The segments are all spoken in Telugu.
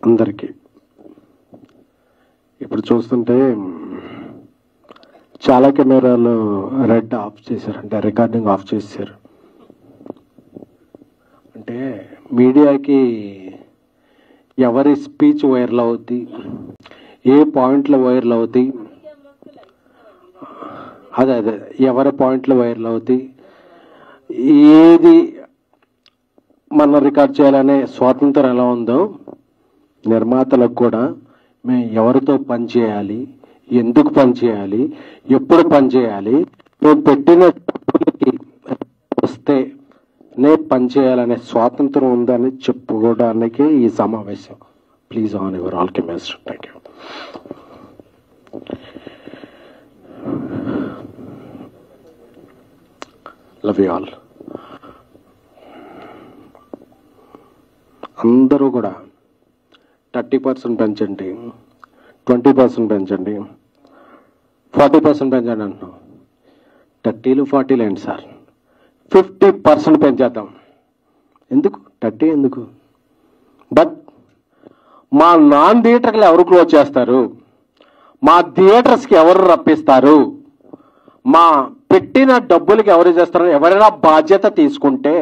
అందరికీ. ఇప్పుడు చూస్తుంటే చాలా కెమెరాలు రెడ్ ఆఫ్ చేశారు, అంటే రికార్డింగ్ ఆఫ్ చేశారు. అంటే మీడియాకి ఎవరి స్పీచ్ వైరల్ అవుతాయి, ఏ పాయింట్లు వైరల్ అవుతాయి, అదే ఎవరి పాయింట్లు వైరల్ అవుతాయి, ఏది మనం రికార్డ్ చేయాలనే స్వాతంత్రం ఎలా ఉందో నిర్మాతలకు కూడా మేము ఎవరితో పనిచేయాలి, ఎందుకు పనిచేయాలి, ఎప్పుడు పనిచేయాలి, మేము పెట్టిన డబ్బులకి వస్తే పనిచేయాలనే స్వాతంత్రం ఉందని చెప్పుకోవడానికి ఈ సమావేశం. Please on your all cameras. Thank you. Love you all. అందరూ కూడా 30% పెంచండి, 20% పెంచండి, 40% పెంచండి అంటున్నాం. 30లు 40లు ఏంటి సార్, 50% పెంచేద్దాం. ఎందుకు 30 ఎందుకు? బట్ మా నాన్ థియేటర్లు ఎవరు క్లోజ్ చేస్తారు, మా థియేటర్స్కి ఎవరు రప్పిస్తారు, మా పెట్టిన డబ్బులకి ఎవరు చేస్తారు, ఎవరైనా బాధ్యత తీసుకుంటే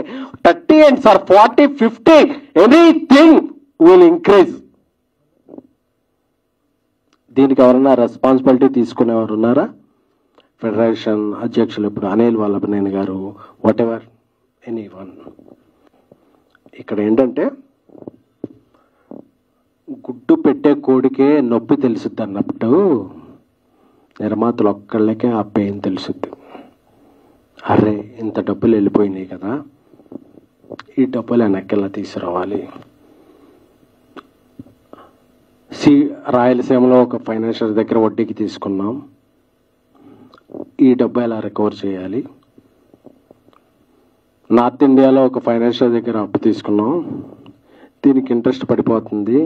30 ఏంటి సార్, 40, 50 ఎనీథింగ్ విల్ ఇంక్రీజ్. దీనికి ఎవరైనా రెస్పాన్సిబిలిటీ తీసుకునేవారు ఉన్నారా? ఫెడరేషన్ అధ్యక్షులు ఇప్పుడు అనిల్ వల్లభనేని గారు, వాట్ ఎవర్ ఎనీ వన్. ఇక్కడ ఏంటంటే గుడ్డు పెట్టే కోడికే నొప్పి తెలుసుద్ది అన్నప్పుడు నిర్మాతలు ఒక్కళ్ళకే ఆ పెయిన్ తెలుసుద్ది. అరే ఇంత డబ్బులు వెళ్ళిపోయినాయి కదా, ఈ డబ్బులు వెనక్కిలా తీసుకురావాలి. రాయలసీమలో ఒక ఫైనాన్షియల్ దగ్గర వడ్డీకి తీసుకున్నాం, ఈ డబ్బు ఎలా రికవర్ చేయాలి. నార్త్ ఇండియాలో ఒక ఫైనాన్షియల్ దగ్గర అప్పు తీసుకున్నాం, దీనికి ఇంట్రెస్ట్ పడిపోతుంది,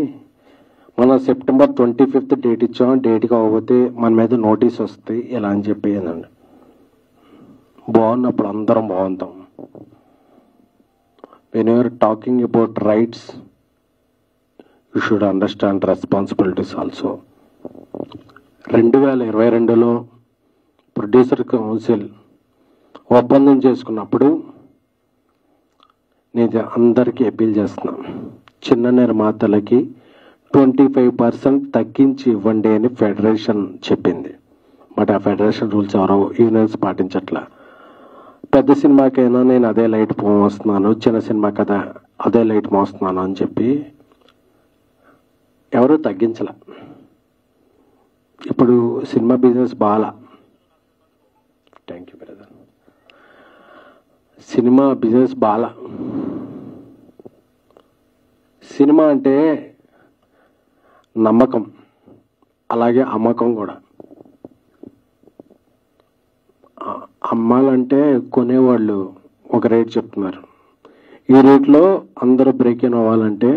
మనం సెప్టెంబర్ 25th డేట్ ఇచ్చాం, డేట్కి అవ్వకపోతే మన మీద నోటీస్ వస్తాయి, ఇలా అని చెప్పేదండి. బాగున్నప్పుడు అందరం బాగుంటాం. When you're talking about rights, you should understand responsibilities also. 2022లో ప్రొడ్యూసర్ కౌన్సిల్ ఒప్పందం చేసుకున్నప్పుడు నేను అందరికీ అపీల్ చేస్తున్నాను, చిన్న నిర్మాతలకి 25% తగ్గించి ఇవ్వండి అని ఫెడరేషన్ చెప్పింది. బట్ ఆ ఫెడరేషన్ రూల్స్ ఎవరో యూనియన్స్ పాటించట్లా. పెద్ద సినిమాకైనా నేను అదే లైట్ మోస్తున్నాను, చిన్న సినిమా కదా అదే లైట్ మోస్తున్నాను అని చెప్పి ఎవరూ తగ్గించలే. ఇప్పుడు సినిమా బిజినెస్ బాగా, thank you brother, cinema business బాగా. సినిమా అంటే నమ్మకం, అలాగే అమ్మకం కూడా. అమ్మాలంటే కొనేవాళ్ళు ఒక రేట్ చెప్తున్నారు, ఈ రేట్లో అందరూ బ్రేక్ ఇన్ అవ్వాలంటే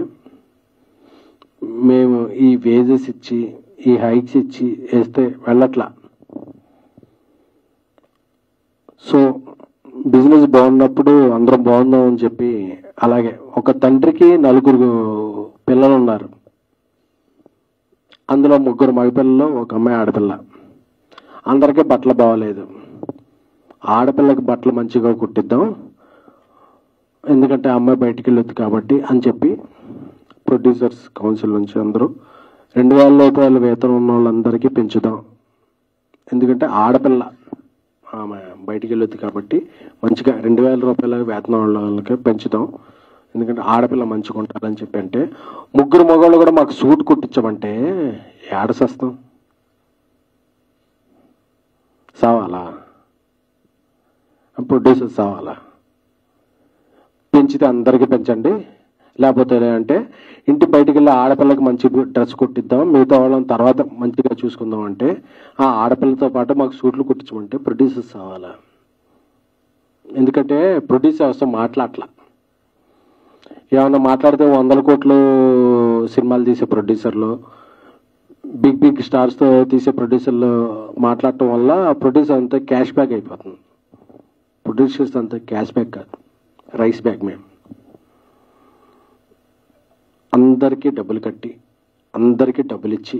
మేము ఈ వేజెస్ ఇచ్చి ఈ హైక్స్ ఇచ్చి వేస్తే వెళ్ళట్లా. సో బిజినెస్ బాగున్నప్పుడు అందరం బాగుందాం అని చెప్పి, అలాగే ఒక తండ్రికి 4 పిల్లలు ఉన్నారు, అందులో 3 మగపిల్లలు, ఒక అమ్మాయి ఆడపిల్ల. అందరికీ బట్టలు బాగోలేదు, ఆడపిల్లకి బట్టలు మంచిగా కుట్టిద్దాం ఎందుకంటే అమ్మాయి బయటికి వెళ్ళొద్దు కాబట్టి అని చెప్పి ప్రొడ్యూసర్స్ కౌన్సిల్ నుంచి అందరూ 2000 రూపాయల వేతనం ఉన్న వాళ్ళందరికీ పెంచుదాం, ఎందుకంటే ఆడపిల్ల ఆమె బయటికి వెళ్ళొద్దు కాబట్టి మంచిగా 2000 రూపాయల వేతనం ఉన్న వాళ్ళకి పెంచుదాం, ఎందుకంటే ఆడపిల్ల మంచిగా ఉంటారని చెప్పి. అంటే 3 మగవాళ్ళు కూడా మాకు సూట్ కుట్టించమంటే ఏడసేస్తాం, సావాలా? ప్రొడ్యూసర్స్ సావాలా? పెంచితే అందరికీ పెంచండి, లేకపోతే అంటే ఇంటి బయటికి వెళ్ళి ఆడపిల్లకి మంచి డ్రెస్ కుట్టిద్దాం, మిగతా వాళ్ళని తర్వాత మంచిగా చూసుకుందాం అంటే ఆ ఆడపిల్లతో పాటు మాకు సూట్లు కుట్టించమంటే ప్రొడ్యూసర్స్ కావాలా? ఎందుకంటే ప్రొడ్యూసర్ అవసరం మాట్లాడలా. ఏమన్నా మాట్లాడితే 100 కోట్లు సినిమాలు తీసే ప్రొడ్యూసర్లు, బిగ్ స్టార్స్తో తీసే ప్రొడ్యూసర్లు మాట్లాడటం వల్ల ప్రొడ్యూసర్ అంతా క్యాష్ బ్యాక్ అయిపోతుంది. ప్రొడ్యూసర్స్ అంతా క్యాష్ బ్యాక్ కాదు, రైస్ బ్యాక్. మేము అందరికీ డబ్బులు కట్టి అందరికీ డబ్బులు ఇచ్చి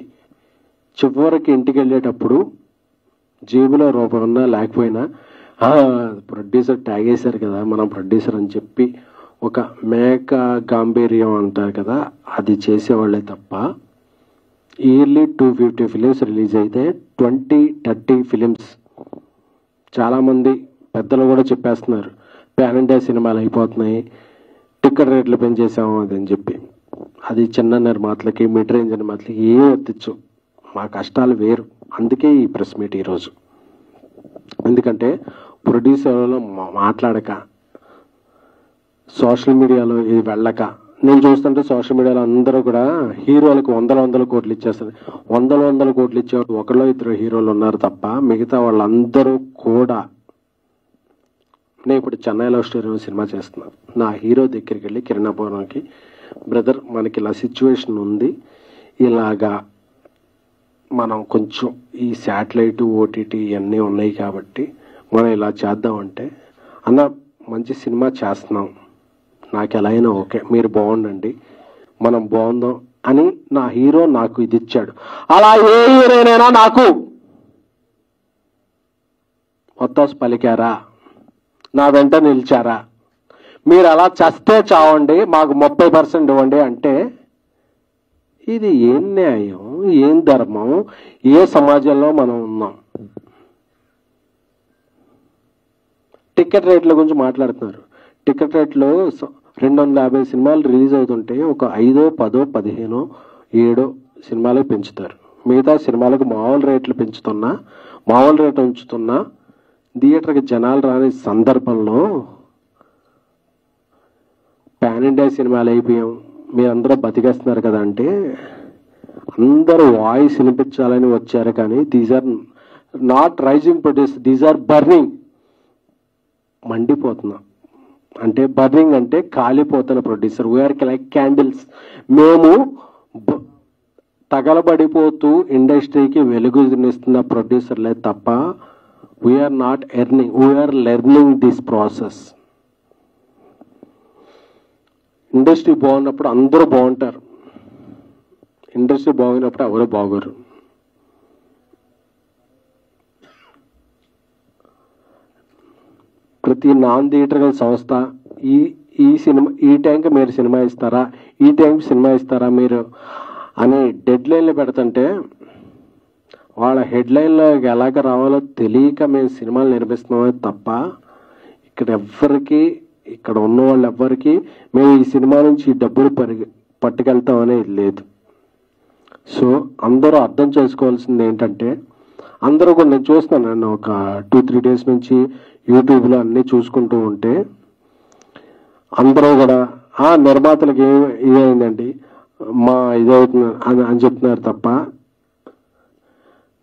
చివరికి ఇంటికి వెళ్ళేటప్పుడు జేబులో రూపాయి ఉన్నా లేకపోయినా ప్రొడ్యూసర్ ట్యాగ్ వేశారు కదా మనం ప్రొడ్యూసర్ అని చెప్పి ఒక మేక గాంభీర్యం అంటారు కదా, అది చేసేవాళ్ళే తప్ప ఇయర్లీ 250 ఫిలిమ్స్ రిలీజ్ అయితే 20-30 ఫిలిమ్స్. చాలామంది పెద్దలు కూడా చెప్పేస్తున్నారు పాన్ ఇండియా సినిమాలు అయిపోతున్నాయి, టికెట్ రేట్లు పెంచేసాము అదని చెప్పి. అది చిన్న నిర్మాతలకి మిడ్ రేంజ్ నిర్మాతలకి ఏం ఎత్తిచ్చు, మా కష్టాలు వేరు. అందుకే ఈ ప్రెస్ మీట్ ఈరోజు. ఎందుకంటే ప్రొడ్యూసర్లో మాట్లాడక, సోషల్ మీడియాలో ఇది వెళ్ళక, నేను చూస్తుంటే సోషల్ మీడియాలో అందరూ కూడా హీరోలకు వందల కోట్లు ఇచ్చేస్తారు. వందల కోట్లు ఇచ్చేవాడు ఒకళ్ళో ఇద్దరు హీరోలు ఉన్నారు తప్ప మిగతా వాళ్ళందరూ కూడా. నేను ఇప్పుడు చెన్నై లవ్ స్టోరీ సినిమా చేస్తున్నాను. నా హీరో దగ్గరికి వెళ్ళి కిరణాపురంకి, బ్రదర్ మనకి ఇలా సిచ్యువేషన్ ఉంది, ఇలాగా మనం కొంచెం ఈ శాటిలైట్ ఓటీటీ ఇవన్నీ ఉన్నాయి కాబట్టి మనం ఇలా చేద్దామంటే, అన్న మంచి సినిమా చేస్తున్నాం, నాకు ఎలా అయినా ఓకే, మీరు బాగుండండి, మనం బాగుందాం అని నా హీరో నాకు ఇది ఇచ్చాడు. అలా ఏ హీరోనైనా నాకు ఒత్తాసు పలికారా, నా వెంట నిలిచారా, మీరు అలా చస్తే చావండి మాకు 30% ఇవ్వండి అంటే ఇది ఏం న్యాయం, ఏం ధర్మం, ఏ సమాజంలో మనం ఉన్నాం? టికెట్ రేట్ల గురించి మాట్లాడుతున్నారు. టికెట్ రేట్లు 250 సినిమాలు రిలీజ్ అవుతుంటే ఒక 5, 10, 15, 7 సినిమాలకు పెంచుతారు. మిగతా సినిమాలకు మామూలు రేట్లు పెంచుతున్నా, మామూలు రేటు ఉంచుతున్నా థియేటర్కి జనాలు రాని సందర్భంలో పాన్ ఇండియా సినిమాలు అయిపోయాం, మీరందరూ బతికేస్తున్నారు కదా అంటే, అందరూ వాయిస్ వినిపించాలని వచ్చారు కానీ these are not raising produce, these are burning. మండిపోతున్నా అంటే, బర్నింగ్ అంటే కాలిపోతున్న ప్రొడ్యూసర్. We're like candles. మేము తగలబడిపోతూ ఇండస్ట్రీకి వెలుగునిస్తున్న ప్రొడ్యూసర్లే తప్ప we're not earning, we're learning this process. Industry బాగున్నప్పుడు అందరూ బాగుంటారు, ఇండస్ట్రీ బాగున్నప్పుడు ఎవరు బాగోరు. ప్రతి నాన్ థియేటర్కల్ సంస్థ ఈ సినిమా ఈ టైంకి మీరు సినిమా ఇస్తారా, ఈ టైంకి సినిమా ఇస్తారా మీరు అని డెడ్ లైన్లు పెడుతుంటే వాళ్ళ హెడ్లైన్లో ఎలాగ రావాలో తెలియక మేము సినిమాలు నిర్మిస్తున్నామే తప్ప ఇక్కడ ఉన్న వాళ్ళు ఎవ్వరికి మేము ఈ సినిమా నుంచి డబ్బులు పట్టుకెళ్తాం అనేది లేదు. సో అందరూ అర్థం చేసుకోవాల్సింది ఏంటంటే, అందరూ కూడా నేను చూస్తున్నాను, నన్ను ఒక 2-3 డేస్ నుంచి యూట్యూబ్లో అన్నీ చూసుకుంటూ ఉంటే అందరూ కూడా నిర్మాతలకు ఇదైందండి మా ఇదవుతుంది అని చెప్తున్నారు తప్ప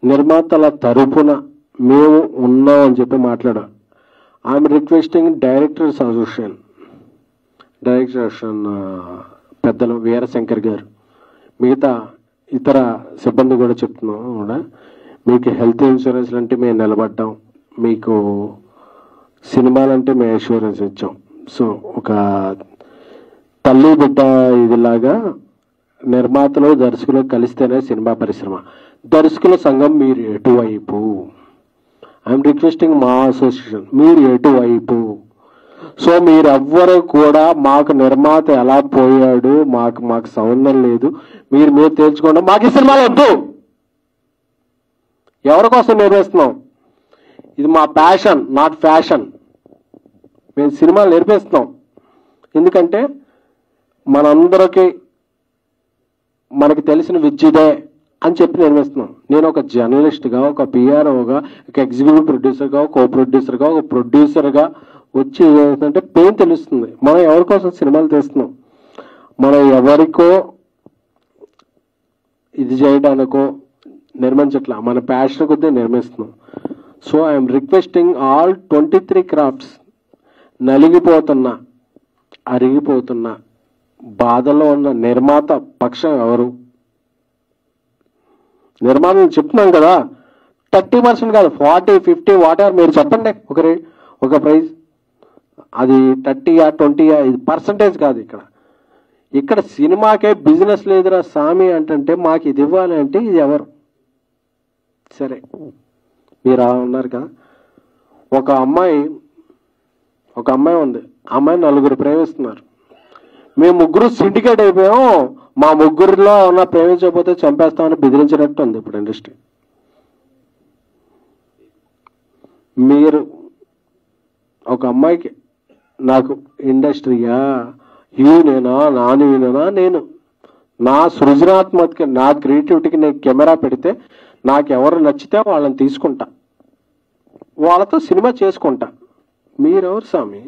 నిర్మాతల తరపున మేము ఉన్నాం అని చెప్పి మాట్లాడాం. ఐఎమ్ రిక్వెస్టింగ్ డైరెక్టర్ అసోసియేషన్ పెద్దలు వీరశంకర్ గారు, మిగతా ఇతర సిబ్బంది కూడా చెప్తున్నాం కూడా, మీకు హెల్త్ ఇన్సూరెన్స్ అంటే మేము నిలబడ్డాం, మీకు సినిమాలంటే మేము ఇన్సూరెన్స్ ఇచ్చాం. సో ఒక తల్లి బిడ్డ ఇదిలాగా నిర్మాతలు దర్శకులు కలిస్తేనే సినిమా పరిశ్రమ. దర్శకుల సంఘం మీరు ఎటువైపు? ఐఎమ్ రిక్వెస్టింగ్ మా అసోసియేషన్, మీరు ఎటువైపు? సో మీరెవ్వరూ కూడా మాకు నిర్మాత ఎలా పోయాడు మాకు సంబంధం లేదు, మీరు తేల్చుకోండి, మాకు ఈ సినిమాలు వద్దు. ఎవరి కోసం నిర్మిస్తున్నాం? ఇది మా ప్యాషన్, నాట్ ఫ్యాషన్. మేము సినిమాలు నిర్మిస్తున్నాం ఎందుకంటే మనందరికీ మనకి తెలిసిన విద్యుదే అని చెప్పి నిర్మిస్తున్నాం. నేను ఒక జర్నలిస్ట్గా, ఒక పిఆర్ఓగా, ఒక ఎగ్జిక్యూటివ్ ప్రొడ్యూసర్గా, ఒక కో ప్రొడ్యూసర్గా, ఒక ప్రొడ్యూసర్గా వచ్చి ఏమవుతుందంటే పెయిన్ తెలుస్తుంది. మనం ఎవరి కోసం సినిమాలు తీస్తున్నాం, మనం ఎవరికో ఇది చేయడానికో నిర్మించట్లా, మన ప్యాషన్ కొద్దీ నిర్మిస్తున్నాం. So I'm requesting all 23 crafts, నలిగిపోతున్నా అరిగిపోతున్నా బాధలో ఉన్న నిర్మాత పక్షం ఎవరు? నిర్మాణం చెప్తున్నాం కదా, 30% కాదు, 40, 50 వాటెవర్ మీరు చెప్పండి. ఒక ప్రైజ్, అది 30 20 ఇది పర్సంటేజ్ కాదు. ఇక్కడ ఇక్కడ సినిమాకే బిజినెస్ లేదురా స్వామి అంటే మాకు ఇది ఇవ్వాలి అంటే ఇది ఎవరు? సరే మీరు ఉన్నారు కదా, ఒక అమ్మాయి ఉంది, అమ్మాయి నలుగురు ప్రేమిస్తున్నారు, మేము ముగ్గురు సిండికేట్ అయిపోయాం, మా ముగ్గురిలో ఉన్న ప్రేమించకపోతే చంపేస్తామని బెదిరించినట్టు ఉంది ఇప్పుడు ఇండస్ట్రీ. మీరు ఒక అమ్మాయికి నాకు ఇండస్ట్రీయా యూనేనా నాన్ యూనేనా, నేను నా సృజనాత్మక నా క్రియేటివిటీకి నేను కెమెరా పెడితే నాకు ఎవరు నచ్చితే వాళ్ళని తీసుకుంటా, వాళ్ళతో సినిమా చేసుకుంటా. మీరెవరు స్వామి?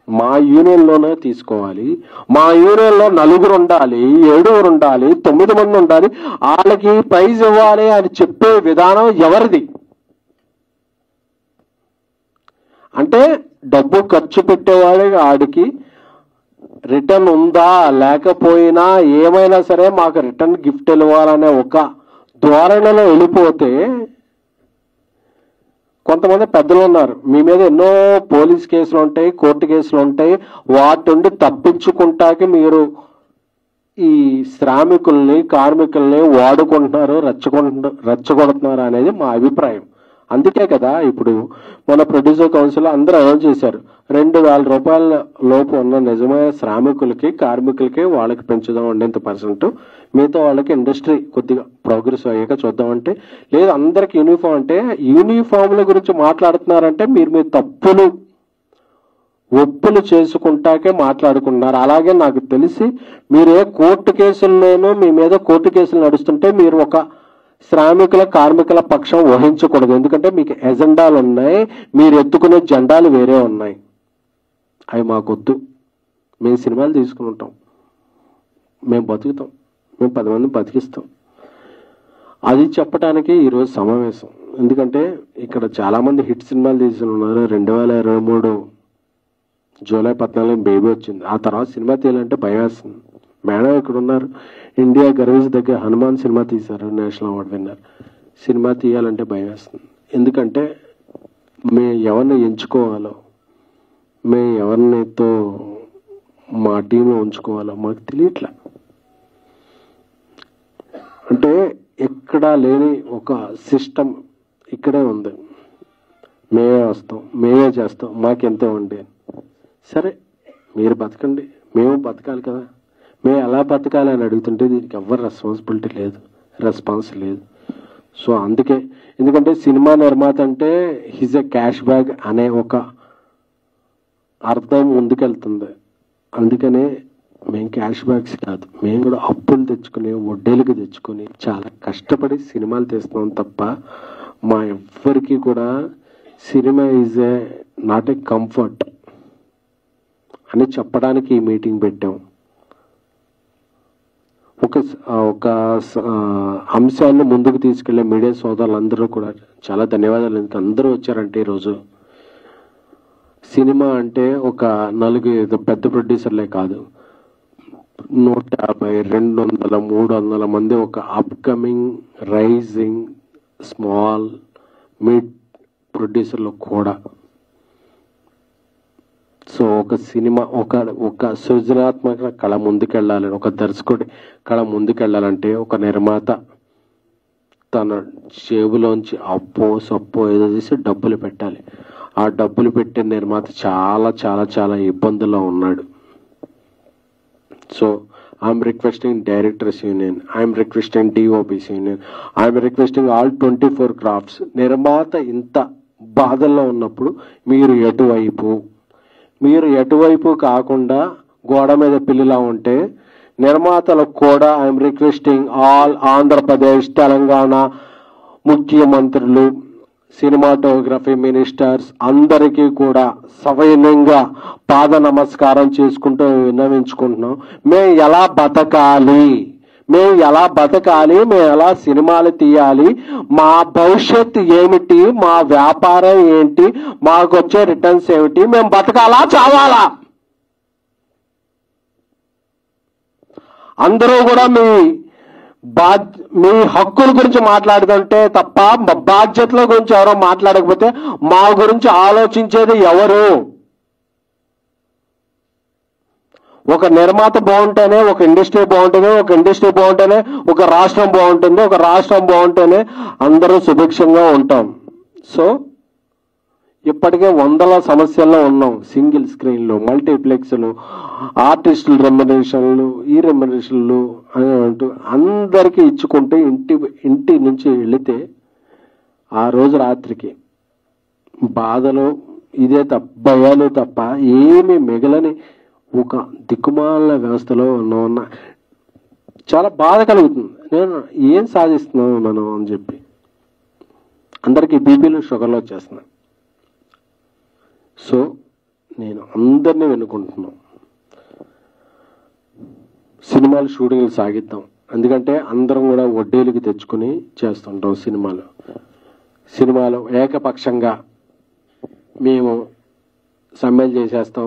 మా యూనియన్లోనే తీసుకోవాలి, మా యూనియన్లో 4 ఉండాలి, 7 ఉండాలి, 9 మంది ఉండాలి, వాళ్ళకి ప్రైజ్ ఇవ్వాలి అని చెప్పే విధానం ఎవరిది? అంటే డబ్బు ఖర్చు పెట్టేవాడికి ఆడికి రిటర్న్ ఉందా లేకపోయినా ఏమైనా సరే మాకు రిటర్న్ గిఫ్ట్ ఇవ్వాలనే ఒక ధోరణిలో వెళ్ళిపోతే, కొంతమంది పెద్దలు ఉన్నారు, మీ మీద ఎన్నో పోలీస్ కేసులు ఉంటాయి, కోర్టు కేసులు ఉంటాయి, వాటి నుండి తప్పించుకుంటాకి మీరు ఈ శ్రామికుల్ని కార్మికుల్ని వాడుకుంటున్నారు, రెచ్చగొడుతున్నారు అనేది మా అభిప్రాయం. అందుకే కదా ఇప్పుడు మన ప్రొడ్యూసర్ కౌన్సిల్ అందరూ అనౌన్స్ చేశారు, 2,000 రూపాయల లోపు ఉన్న నిజమైన శ్రామికులకి కార్మికులకి వాళ్ళకి పెంచుదాం 100%, మిగతా వాళ్ళకి ఇండస్ట్రీ కొద్దిగా ప్రోగ్రెస్ అయ్యాక చూద్దామంటే, లేదు అందరికి యూనిఫామ్ అంటే యూనిఫామ్ల గురించి మాట్లాడుతున్నారంటే మీరు మీ తప్పులు ఒప్పులు చేసుకుంటాకే మాట్లాడుకుంటున్నారు. అలాగే నాకు తెలిసి మీరు ఏ కోర్టు కేసుల్లోనూ మీ మీద కోర్టు కేసులు నడుస్తుంటే మీరు ఒక శ్రామికుల కార్మికుల పక్షం వహించకూడదు. ఎందుకంటే మీకు ఎజెండాలు ఉన్నాయి, మీరు ఎత్తుకునే జెండాలు వేరే ఉన్నాయి, అవి మాకొద్దు. మేము సినిమాలు తీసుకుని ఉంటాం, మేము బతుకుతాం, మేము 10 మందిని బతికిస్తాం. అది చెప్పడానికి ఈరోజు సమావేశం. ఎందుకంటే ఇక్కడ చాలామంది హిట్ సినిమాలు తీసుకుని ఉన్నారు. 2023 జూలై 14 బేబీ వచ్చింది, ఆ తర్వాత సినిమా తీయాలంటే భయం వేస్తుంది. మేడం ఇక్కడ ఉన్నారు, ఇండియా గర్విస్ దగ్గర హనుమాన్ సినిమా తీశారు, నేషనల్ అవార్డు విన్నర్. సినిమా తీయాలంటే భయం వేస్తుంది. ఎందుకంటే మేము ఎవరిని ఎంచుకోవాలో, మేము ఎవరినితో మా టీంలో ఉంచుకోవాలో మాకు తెలియట్లా. అంటే ఎక్కడా లేని ఒక సిస్టమ్ ఇక్కడే ఉంది. మేమే వస్తాం, మేమే చేస్తాం, మాకెంతో ఉండే. సరే మీరు బతకండి, మేము బతకాలి కదా. మేము ఎలా బతకాలి అని అడుగుతుంటే దీనికి ఎవరు రెస్పాన్సిబిలిటీ లేదు, రెస్పాన్స్ లేదు. సో అందుకే, ఎందుకంటే సినిమా నిర్మాత అంటే హిజ్ ఎ క్యాష్ బ్యాగ్ అనే ఒక అర్థం ముందుకెళ్తుంది. అందుకనే మేము క్యాష్ బ్యాగ్స్ కాదు, మేము కూడా అప్పులు తెచ్చుకుని వడ్డీలకు తెచ్చుకొని చాలా కష్టపడి సినిమాలు తీస్తున్నాం తప్ప మా ఎవ్వరికి కూడా cinema is a not a comfort అని చెప్పడానికి ఈ మీటింగ్ పెట్టాం. ఒక అంశాన్ని ముందుకు తీసుకెళ్లే మీడియా సోదరులందరూ కూడా చాలా ధన్యవాదాలు. ఎందుకు అందరూ వచ్చారంటే ఈరోజు సినిమా అంటే ఒక 4 పెద్ద ప్రొడ్యూసర్లే కాదు, 150, 200, 300 మంది ఒక అప్కమింగ్ రైజింగ్ స్మాల్ మిడ్ ప్రొడ్యూసర్లు కూడా. సో ఒక సినిమా ఒక సృజనాత్మక కళ ముందుకెళ్ళాలని, ఒక దర్శకుడి కళ ముందుకెళ్ళాలంటే ఒక నిర్మాత తన జేబులోంచి అప్పో సప్పో ఏదో చేసి డబ్బులు పెట్టాలి. ఆ డబ్బులు పెట్టే నిర్మాత చాలా చాలా చాలా ఇబ్బందుల్లో ఉన్నాడు. So I'm requesting directors union, I'm requesting DOPs union, I'm requesting all 24 crafts. నిర్మాత ఇంత బాధల్లో ఉన్నప్పుడు మీరు ఎటువైపు కాకుండా గోడ మీద పిల్లిలా ఉంటే, నిర్మాతలకు కూడా I'm requesting all Andhra Pradesh Telangana ముఖ్యమంత్రులు, సినిమాటోగ్రఫీ మినిస్టర్స్ అందరికీ కూడా సవినయంగా పాద నమస్కారం చేసుకుంటూ విన్నవించుకుంటున్నాం. మేము ఎలా బతకాలి, మేము ఎలా సినిమాలు తీయాలి, మా భవిష్యత్తు ఏమిటి, మా వ్యాపారం ఏంటి, మాకు వచ్చే రిటర్న్స్ ఏమిటి, మేము బతకాలా చావాలా? అందరూ కూడా మీ హక్కుల గురించి మాట్లాడుతుంటే తప్ప బాధ్యతల గురించి ఎవరో మాట్లాడకపోతే మా గురించి ఆలోచించేది ఎవరు? ఒక నిర్మాత బాగుంటేనే ఒక ఇండస్ట్రీ బాగుంటుంది, ఒక ఇండస్ట్రీ బాగుంటేనే ఒక రాష్ట్రం బాగుంటుంది, ఒక రాష్ట్రం బాగుంటేనే అందరూ సుభిక్షంగా ఉంటాం. సో ఇప్పటికే వందల సమస్యల్లో ఉన్నాం. సింగిల్ స్క్రీన్లు, మల్టీప్లెక్స్లు, ఆర్టిస్టుల రెమ్యునరేషన్లు, ఈ రెమ్యునరేషన్లు అని అంటూ అందరికీ ఇచ్చుకుంటే ఇంటి నుంచి వెళితే ఆ రోజు రాత్రికి బాధలు ఇదే తప్ప, భయాలు తప్ప ఏమీ మిగలని ఒక దిక్కుమాల వ్యవస్థలో ఉన్న చాలా బాధ కలుగుతుంది. నేను ఏం సాధిస్తున్నాను మనం అని చెప్పి అందరికీ బీపీలు షుగర్లు వచ్చేస్తున్నాను. సో నేను అందరినీ వెనుకుంటున్నాను, సినిమాలు షూటింగ్లు సాగిద్దాం. ఎందుకంటే అందరం కూడా వడ్డీలకి తెచ్చుకుని చేస్తుంటాం సినిమాలు ఏకపక్షంగా మేము సమ్మెలు చేసేస్తాం,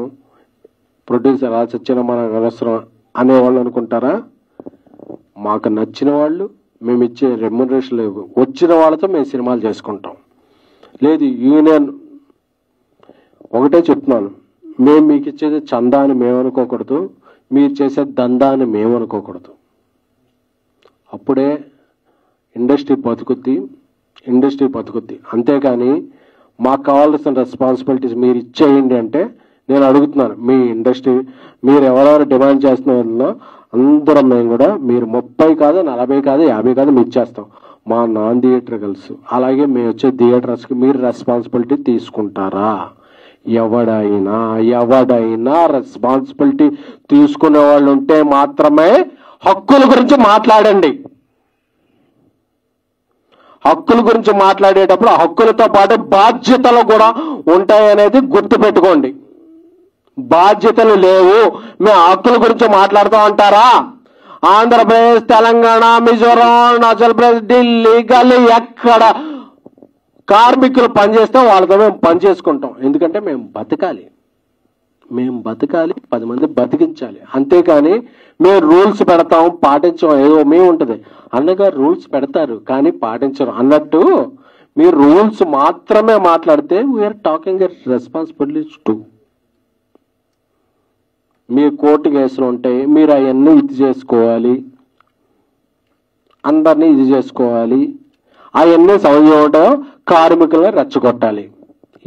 ప్రొడ్యూసర్ ఆ చచ్చిన మన అవసరం అనేవాళ్ళు అనుకుంటారా? మాకు నచ్చిన వాళ్ళు మేము ఇచ్చే రెమ్యునరేషన్ వచ్చిన వాళ్ళతో మేము సినిమాలు చేసుకుంటాం. లేదు యూనియన్ ఒకటే చెప్తున్నాను, మేము మీకు ఇచ్చేది చందా అని మేము అనుకోకూడదు, మీరు చేసే దందా అని మేము అనుకోకూడదు. అప్పుడే ఇండస్ట్రీ బతుకుద్ది. అంతేకాని మాకు కావాల్సిన రెస్పాన్సిబిలిటీస్ మీరు ఇచ్చేయండి అంటే నేను అడుగుతున్నాను, మీ ఇండస్ట్రీ మీరు ఎవరెవరు డిమాండ్ చేస్తున్నారో అందరం మేము కూడా మీరు 30 కాదు 40 కాదు 50 కాదు మేము ఇచ్చేస్తాం. మా నాన్ థియేటర్కల్స్ అలాగే మేము వచ్చే థియేటర్స్కి మీరు రెస్పాన్సిబిలిటీ తీసుకుంటారా? ఎవడైనా రెస్పాన్సిబిలిటీ తీసుకునే వాళ్ళు ఉంటే మాత్రమే హక్కుల గురించి మాట్లాడండి. హక్కుల గురించి మాట్లాడేటప్పుడు హక్కులతో పాటు బాధ్యతలు కూడా ఉంటాయనేది గుర్తుపెట్టుకోండి. బాధ్యతలు లేవు, మేము హక్కుల గురించి మాట్లాడుతూ ఉంటారా? ఆంధ్రప్రదేశ్, తెలంగాణ, మిజోరాం, అరుణాచల్ ప్రదేశ్, ఢిల్లీ, గల్లీ ఎక్కడ కార్మికులు పనిచేస్తే వాళ్ళతో మేము పని చేసుకుంటాం. ఎందుకంటే మేము బతకాలి, 10 మంది బతికించాలి. అంతేకాని మేము రూల్స్ పెడతాం పాటించం ఏదో మేము ఉంటుంది. అన్నగారు రూల్స్ పెడతారు కానీ పాటించరు అన్నట్టు మీరు రూల్స్ మాత్రమే మాట్లాడితే we're talking a responsibilities too. మీ కోర్టు కేసులు ఉంటాయి, మీరు అవన్నీ ఇది చేసుకోవాలి, అందరినీ ఇది చేసుకోవాలి, అవన్నీ సమయంలో కార్మికులను రెచ్చగొట్టాలి.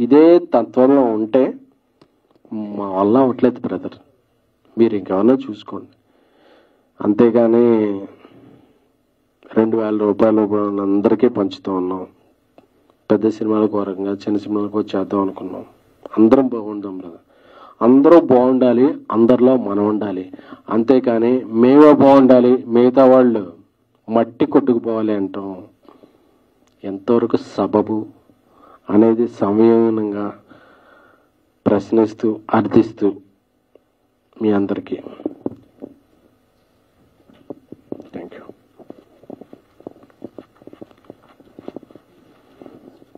ఇదే తత్వంలో ఉంటే మా వల్ల అవట్లేదు బ్రదర్, మీరు ఇంకెవరన్నా చూసుకోండి. అంతేగాని 2000 రూపాయలు అందరికీ పంచుతూ ఉన్నాం. పెద్ద సినిమాలకు వరంగా చిన్న సినిమాలకు చేద్దాం అనుకున్నాం. అందరం బాగుందాం బ్రదర్, అందరూ బాగుండాలి, అందరిలో మనం ఉండాలి. అంతేకాని మేమే బాగుండాలి మిగతా వాళ్ళు మట్టి కొట్టుకుపోవాలి అంటాం ఎంతవరకు సబబు అనేది సంయమనంగా ప్రశ్నిస్తూ అర్థిస్తూ మీ అందరికీ